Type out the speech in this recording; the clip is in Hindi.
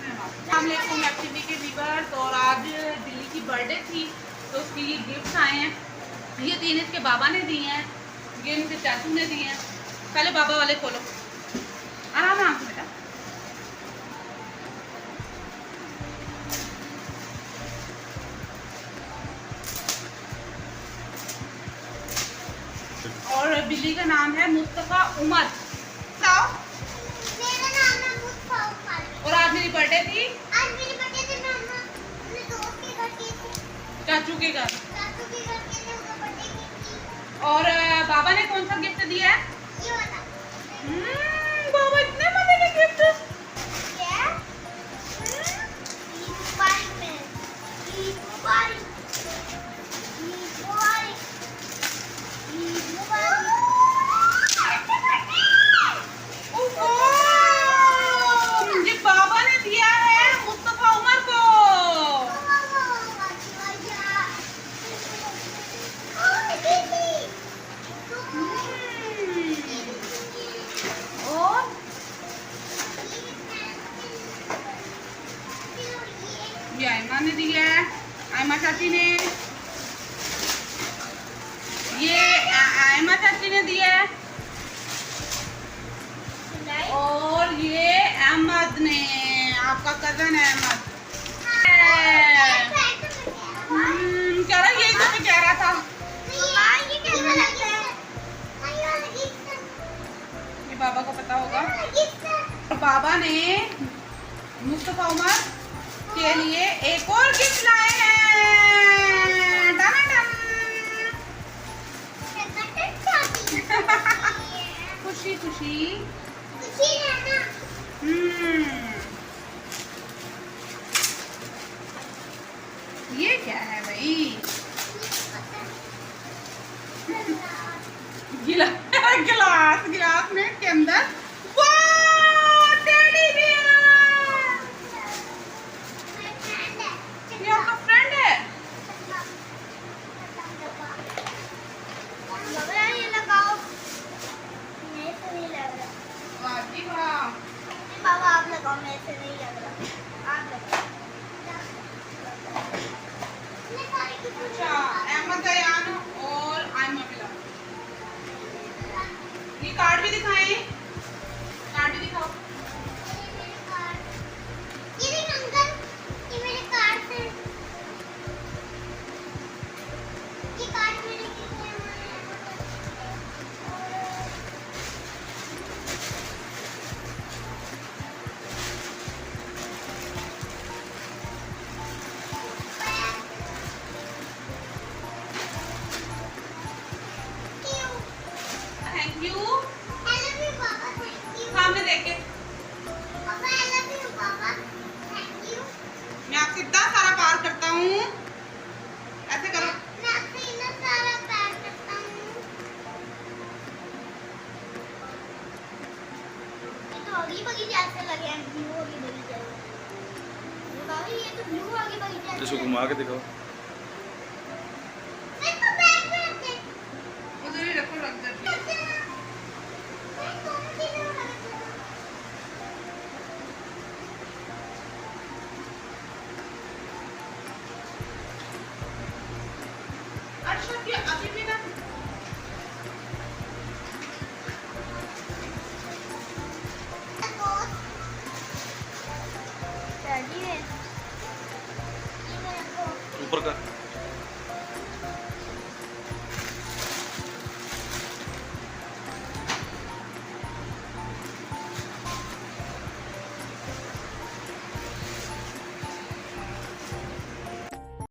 अस्सलामुअलैकुम एक्टिविटी के व्यूअर्स। और आज दिल्ली की बर्थडे थी तो उसकी ये गिफ्ट्स आए हैं। ये 3 इसके बाबा ने दिए हैं, ये इनके चाचू ने दिए हैं। पहले बाबा वाले खोलो, आराम से बेटा। और बिल्ली का नाम है मुस्तफा उमर। मेरा नाम है मुस्तफा उमर। और आज मेरी बर्थडे थी। आज मेरी बर्थडे थी। मैं अपने दोस्त के घर गई थी, चाचू के घर। चाचू के घर गई थी, उनका बर्थडे थी। और बाबा ने कौन सा गिफ्ट दिया है? ये वाला। बाबा इतने मजे के गिफ्ट। क्या? ईद मुबारक में। ईद मुबारक। ईद मुबारक। ईद मुबारक। ये बाबा ने दिया है मुस्तफा उमर को। और ये आयमा ने दिया है, आयमा चाची ने। ये आयमा चाची ने दिया है। और ये अहमद ने, आपका कजन है अहमद। कह रहा यही तो मैं कह रहा था। ये बाबा को पता होगा। और बाबा ने मुस्तफा उमर के लिए एक और गिफ्ट लाए हैं। खुशी खुशी। ये क्या है भाई? गिलास गिलास में के अंदर टेडी बियर। ये आपका फ्रेंड है? ये लगाओ। मेरे से नहीं लग रहा। बाबा आप लगाओ, मेरे से नहीं लग रहा। आप लगाओ। अच्छा, अहमद दयान और आयमा मिला। ये कार्ड भी दिखाएं, कार्ड भी दिखाओ। ये देख अंकल, ये मेरे कार्ड है। ये कार्ड मेरे कितने हैं? Thank you. I love you पापा, thank you। सामने देख के। पापा I love you पापा, thank you। मैं आपसे इतना सारा प्यार करता हूँ। ऐसे करो। मैं आपसे इतना सारा प्यार करता हूँ। ये तो अगली बगीचे ऐसे लगे हैं, ब्लू अगली बगीचे। ये तो ब्लू अगली बगीचे। इसको घुमा के दिखाओ। मैं तो बैग में रख दे। उधर ही रखो, रख दे। मैं कौन सी ब्लू रख दूँ? अच्छा ये अभी भी ना। डैडी है। ये मेरे को ऊपर का